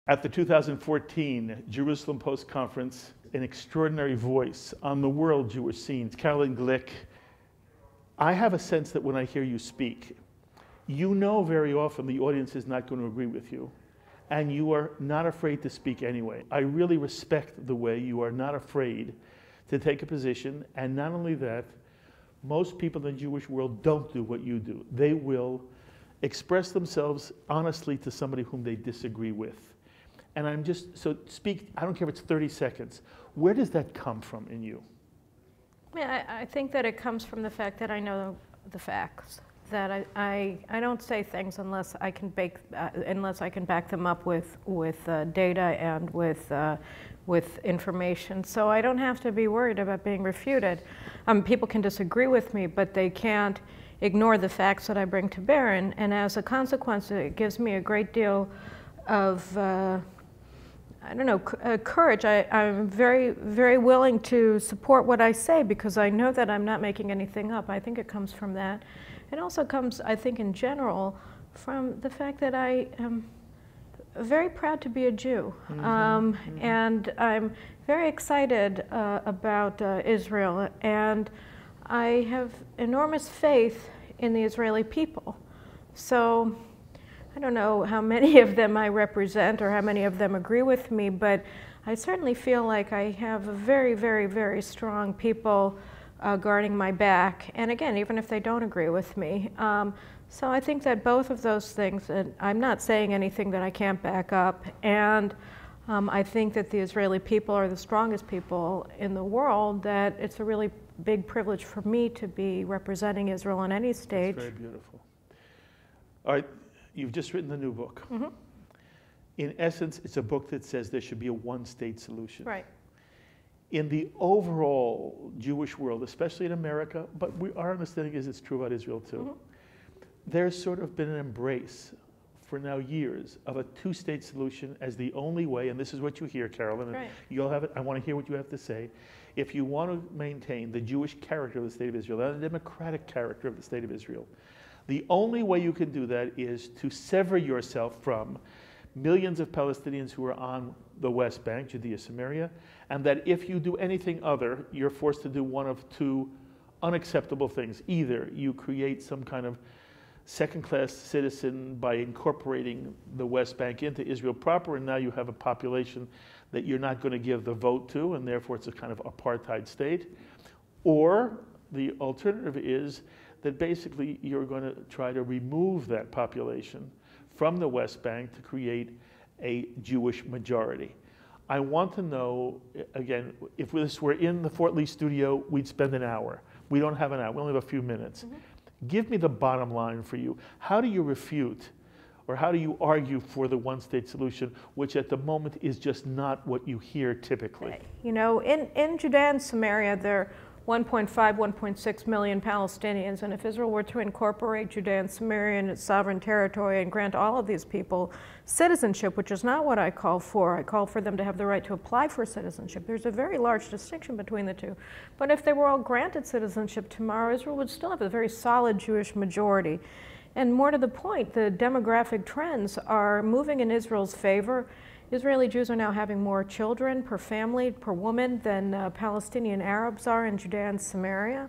At the 2014 Jerusalem Post Conference, an extraordinary voice on the world Jewish scenes, Carolyn Glick, I have a sense that when I hear you speak, you know very often the audience is not going to agree with you, and you are not afraid to speak anyway. I really respect the way you are not afraid to take a position, and not only that, most people in the Jewish world don't do what you do. They will express themselves honestly to somebody whom they disagree with. And I'm just, so speak, I don't care if it's 30 seconds. Where does that come from in you? I think that it comes from the fact that I know the facts. That I don't say things unless I can back them up with data and with information. So I don't have to be worried about being refuted. People can disagree with me, but they can't ignore the facts that I bring to bear. And as a consequence, it gives me a great deal of I don't know, courage. I'm very, very willing to support what I say because I know that I'm not making anything up. I think it comes from that. It also comes, I think, in general, from the fact that I am very proud to be a Jew. And I'm very excited about Israel. And I have enormous faith in the Israeli people. So I don't know how many of them I represent or how many of them agree with me, but I certainly feel like I have a very, very, very strong people guarding my back. And again, even if they don't agree with me. So I think that both of those things, and I'm not saying anything that I can't back up, and I think that the Israeli people are the strongest people in the world, that it's a really big privilege for me to be representing Israel on any stage. That's very beautiful. All right. You've just written a new book. In essence, it's a book that says there should be a one-state solution. Right. In the overall Jewish world, especially in America, but our understanding is it's true about Israel too, there's sort of been an embrace for now years of a two-state solution as the only way, and this is what you hear, Carolyn, and you'll have it, I want to hear what you have to say. If you want to maintain the Jewish character of the State of Israel and the democratic character of the State of Israel, the only way you can do that is to sever yourself from millions of Palestinians who are on the West Bank, Judea, Samaria, and that if you do anything other, you're forced to do one of two unacceptable things. Either you create some kind of second-class citizen by incorporating the West Bank into Israel proper, and now you have a population that you're not going to give the vote to, and therefore it's a kind of apartheid state. Or the alternative is that basically you're going to try to remove that population from the West Bank to create a Jewish majority. I want to know, again, if this were in the Fort Lee studio, we'd spend an hour. We don't have an hour, we only have a few minutes. Give me the bottom line for you. How do you refute, or how do you argue for the one-state solution, which at the moment is just not what you hear typically? You know, in Judea and Samaria, there are 1.5, 1.6 million Palestinians, and if Israel were to incorporate Judea and Samaria in its sovereign territory and grant all of these people citizenship, which is not what I call for them to have the right to apply for citizenship. There's a very large distinction between the two. But if they were all granted citizenship tomorrow, Israel would still have a very solid Jewish majority. And more to the point, the demographic trends are moving in Israel's favor. Israeli Jews are now having more children per family, per woman, than Palestinian Arabs are in Judea and Samaria.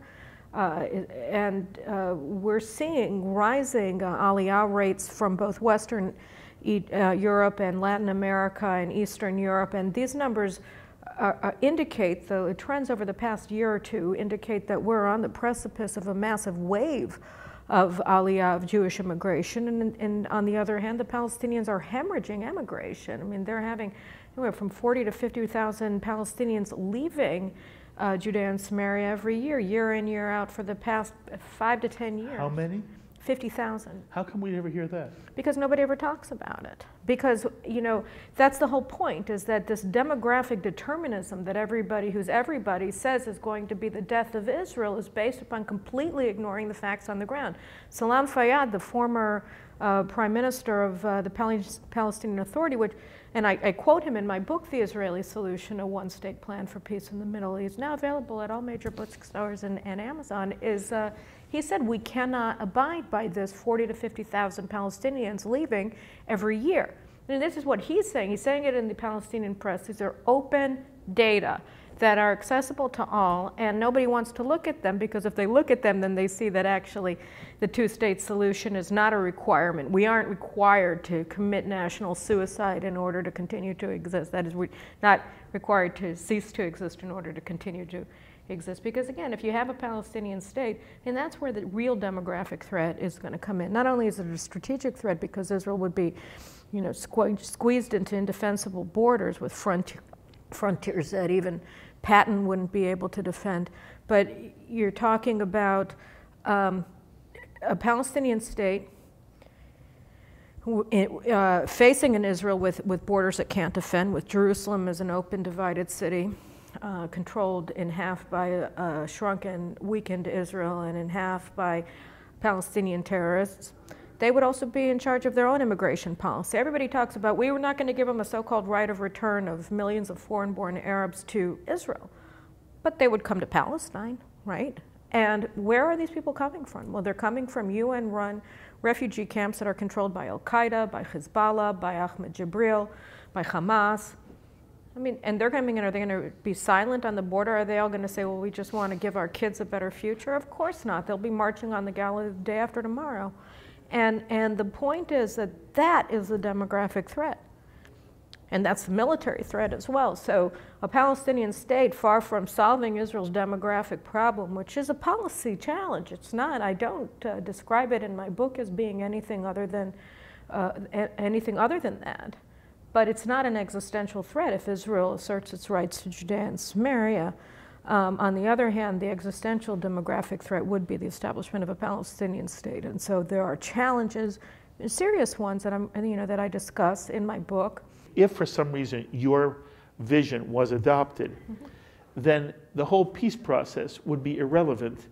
We're seeing rising aliyah rates from both Western Europe and Latin America and Eastern Europe. And these numbers indicate, the trends over the past year or two indicate that we're on the precipice of a massive wave of aliyah, of Jewish immigration, and on the other hand, the Palestinians are hemorrhaging immigration. I mean, they're having anywhere from 40 to 50,000 Palestinians leaving Judea and Samaria every year, year in, year out, for the past 5 to 10 years. How many? 50,000. How come we never hear that? Because nobody ever talks about it. Because, you know, that's the whole point, is that this demographic determinism that everybody says is going to be the death of Israel is based upon completely ignoring the facts on the ground. Salam Fayyad, the former prime minister of the Palestinian Authority, and I quote him in my book, The Israeli Solution, A One-State Plan for Peace in the Middle East, now available at all major bookstores and Amazon, he said we cannot abide by this 40 to 50,000 Palestinians leaving every year. I mean, this is what he's saying. He's saying it in the Palestinian press. These are open data that are accessible to all, and nobody wants to look at them, because if they look at them, then they see that actually the two-state solution is not a requirement. We aren't required to commit national suicide in order to continue to exist. That is, we're not required to cease to exist in order to continue to exist. Because again, if you have a Palestinian state, then that's where the real demographic threat is going to come in. Not only is it a strategic threat because Israel would be, you know, squeezed into indefensible borders with frontiers that even Patton wouldn't be able to defend, but you're talking about a Palestinian state facing an Israel with borders it can't defend, with Jerusalem as an open, divided city, controlled in half by a shrunken, weakened Israel and in half by Palestinian terrorists. They would also be in charge of their own immigration policy. Everybody talks about, we were not going to give them a so-called right of return of millions of foreign-born Arabs to Israel. But they would come to Palestine, right? And where are these people coming from? Well, they're coming from UN-run refugee camps that are controlled by Al-Qaeda, by Hezbollah, by Ahmed Jibril, by Hamas. I mean, and they're coming in, are they going to be silent on the border? Are they all going to say, well, we just want to give our kids a better future? Of course not. They'll be marching on the Gala the day after tomorrow. And the point is that that is the demographic threat. And that's the military threat as well. So a Palestinian state, far from solving Israel's demographic problem, which is a policy challenge, it's not, I don't describe it in my book as being anything other than that. But it's not an existential threat if Israel asserts its rights to Judea and Samaria. On the other hand, the existential demographic threat would be the establishment of a Palestinian state. And so there are challenges, serious ones that I discuss in my book. If for some reason your vision was adopted, then the whole peace process would be irrelevant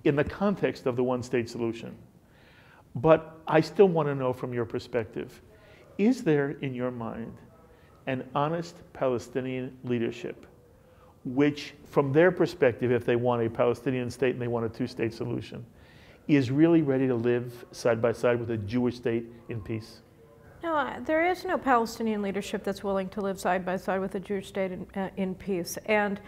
in the context of the one-state solution. But I still want to know from your perspective, is there in your mind an honest Palestinian leadership which, from their perspective, if they want a Palestinian state and they want a two-state solution, is really ready to live side by side with a Jewish state in peace? No, there is no Palestinian leadership that's willing to live side by side with a Jewish state in peace. And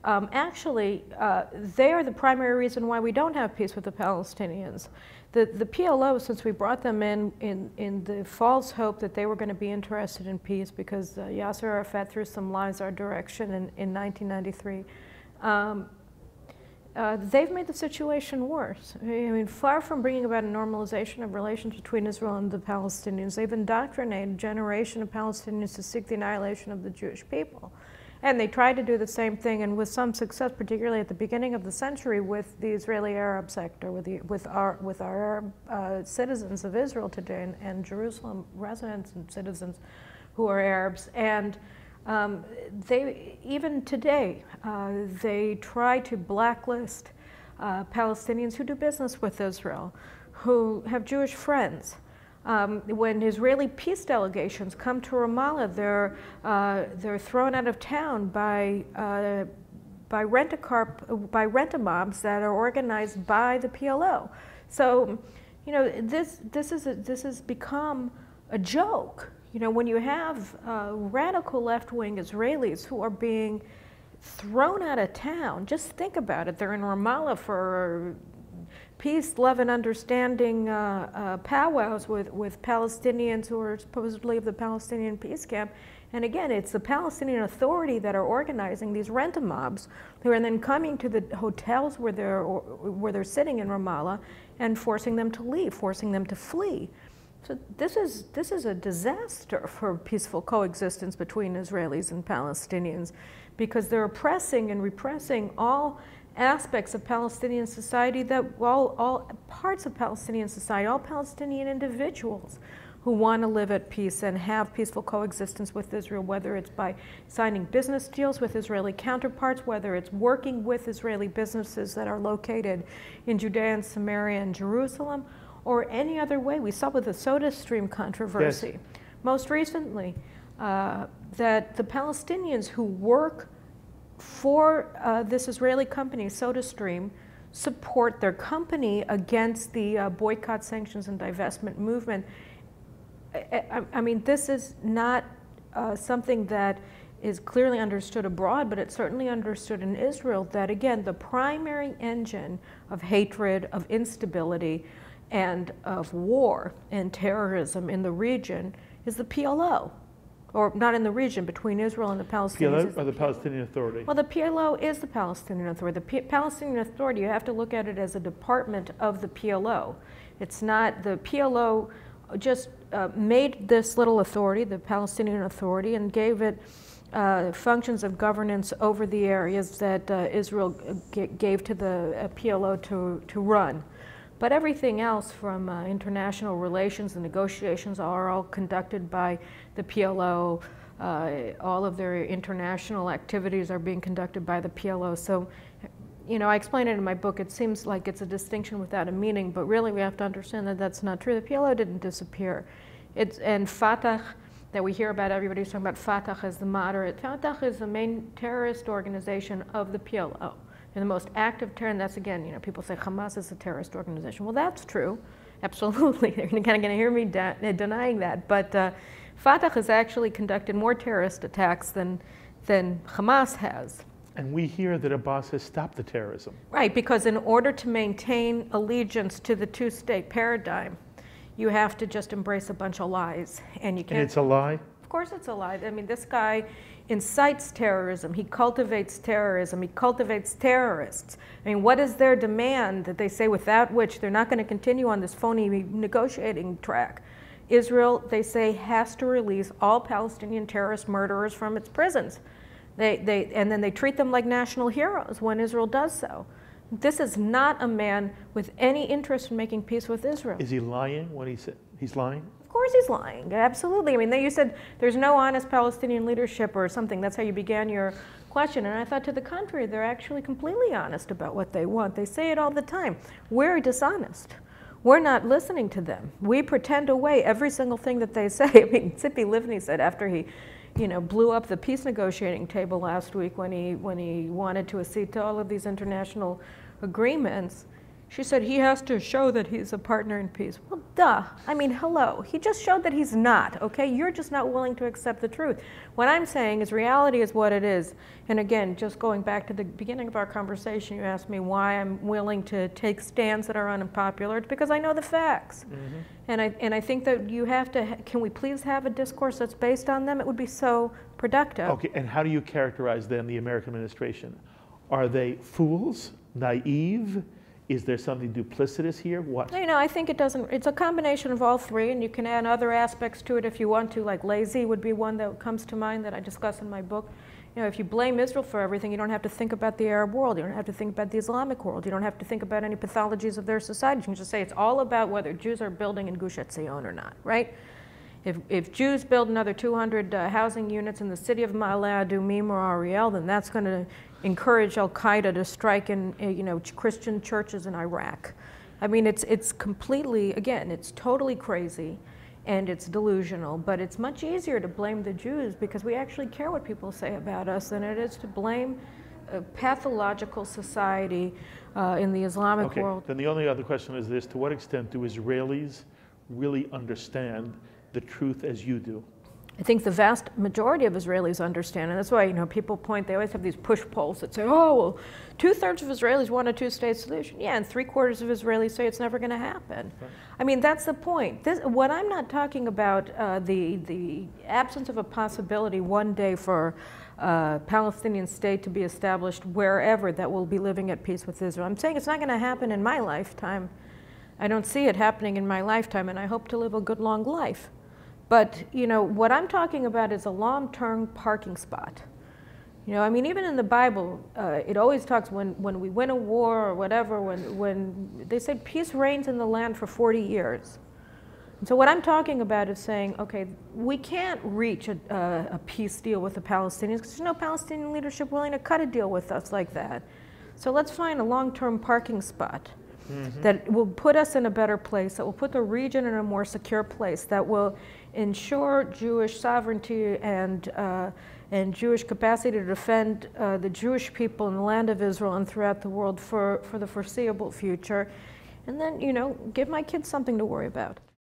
actually, they are the primary reason why we don't have peace with the Palestinians. The PLO, since we brought them in the false hope that they were going to be interested in peace because Yasser Arafat threw some lies our direction in 1993, they've made the situation worse. I mean, far from bringing about a normalization of relations between Israel and the Palestinians, they've indoctrinated a generation of Palestinians to seek the annihilation of the Jewish people. And they tried to do the same thing, and with some success, particularly at the beginning of the century, with the Israeli Arab sector, with our Arab citizens of Israel today, and Jerusalem residents and citizens who are Arabs. And they, even today, they try to blacklist Palestinians who do business with Israel, who have Jewish friends. When Israeli peace delegations come to Ramallah, they're thrown out of town by rent-a-mobs that are organized by the PLO. So, you know, this has become a joke. You know, when you have radical left-wing Israelis who are being thrown out of town, just think about it. They're in Ramallah for peace, love, and understanding powwows with Palestinians who are supposedly of the Palestinian peace camp. And again, it's the Palestinian Authority that are organizing these rent-a-mobs who are then coming to the hotels where they're sitting in Ramallah and forcing them to leave, forcing them to flee. So this is a disaster for peaceful coexistence between Israelis and Palestinians, because they're oppressing and repressing all aspects of Palestinian society, that all parts of Palestinian society, all Palestinian individuals who want to live at peace and have peaceful coexistence with Israel, whether it's by signing business deals with Israeli counterparts, whether it's working with Israeli businesses that are located in Judea and Samaria and Jerusalem, or any other way. We saw with the SodaStream controversy, yes, most recently, that the Palestinians who work for this Israeli company, SodaStream, support their company against the boycott, sanctions, and divestment movement I mean, this is not something that is clearly understood abroad, but it's certainly understood in Israel, that again, the primary engine of hatred, of instability, and of war and terrorism in the region is the PLO. Or not in the region, between Israel and the Palestinians. PLO or the Palestinian Authority? Well, the PLO is the Palestinian Authority. The Palestinian Authority, you have to look at it as a department of the PLO. It's not, the PLO just made this little authority, the Palestinian Authority, and gave it functions of governance over the areas that Israel gave to the PLO to run. But everything else from international relations and negotiations are all conducted by the PLO. All of their international activities are being conducted by the PLO. So, you know, I explain it in my book. It seems like it's a distinction without a meaning, but really we have to understand that that's not true. The PLO didn't disappear. And Fatah, that we hear about, everybody's talking about Fatah as the moderate. Fatah is the main terrorist organization of the PLO. And the most active terror, and that's again, you know, people say Hamas is a terrorist organization. Well, that's true, absolutely. They're kind of going to hear me denying that. But Fatah has actually conducted more terrorist attacks than Hamas has. And we hear that Abbas has stopped the terrorism. Right, because in order to maintain allegiance to the two-state paradigm, you have to just embrace a bunch of lies. And you can't. And it's a lie? Of course it's a lie. I mean, this guy incites terrorism. He cultivates terrorism. He cultivates terrorists. I mean, what is their demand that they say without which they're not going to continue on this phony negotiating track? Israel, they say, has to release all Palestinian terrorist murderers from its prisons. And then they treat them like national heroes when Israel does so. This is not a man with any interest in making peace with Israel. Is he lying when he said he's lying? Of course he's lying, absolutely. I mean, you said there's no honest Palestinian leadership or something. That's how you began your question. And I thought, to the contrary, they're actually completely honest about what they want. They say it all the time. We're dishonest. We're not listening to them. We pretend away every single thing that they say. I mean, Tzipi Livni said after he, you know, blew up the peace negotiating table last week when he wanted to accede to all of these international agreements, she said he has to show that he's a partner in peace. Well, duh. I mean, hello. He just showed that he's not, okay? You're just not willing to accept the truth. What I'm saying is reality is what it is. And again, just going back to the beginning of our conversation, you asked me why I'm willing to take stands that are unpopular. It's because I know the facts. Mm-hmm. And I think that you have to, can we please have a discourse that's based on them? It would be so productive. Okay, and how do you characterize then the American administration? Are they fools, naive? Is there something duplicitous here? What? You know, I think it doesn't, it's a combination of all three, and you can add other aspects to it if you want to, like lazy would be one that comes to mind that I discuss in my book. You know, if you blame Israel for everything, you don't have to think about the Arab world. You don't have to think about the Islamic world. You don't have to think about any pathologies of their society. You can just say it's all about whether Jews are building in Gush Etzion or not, right? If Jews build another 200 housing units in the city of Ma'ale Adumim or Ariel, then that's going to encourage Al-Qaeda to strike in, you know, Christian churches in Iraq. I mean, it's completely, again, it's totally crazy and it's delusional, but it's much easier to blame the Jews because we actually care what people say about us than it is to blame a pathological society in the Islamic world. Then the only other question is this: to what extent do Israelis really understand the truth as you do? I think the vast majority of Israelis understand, and that's why, you know, people point, they always have these push polls that say, oh, well, 2/3 of Israelis want a two-state solution. Yeah, and 3/4 of Israelis say it's never going to happen. Right. I mean, that's the point. What I'm not talking about, the absence of a possibility one day for a Palestinian state to be established wherever that will be living at peace with Israel. I'm saying it's not going to happen in my lifetime. I don't see it happening in my lifetime, and I hope to live a good long life. But, you know, what I'm talking about is a long-term parking spot. You know, I mean, even in the Bible, it always talks when we win a war or whatever, when they said peace reigns in the land for 40 years. And so what I'm talking about is saying, okay, we can't reach a peace deal with the Palestinians because there's no Palestinian leadership willing to cut a deal with us like that. So let's find a long-term parking spot. Mm-hmm. That will put us in a better place, that will put the region in a more secure place, that will ensure Jewish sovereignty and Jewish capacity to defend the Jewish people in the land of Israel and throughout the world for the foreseeable future. And then, you know, give my kids something to worry about.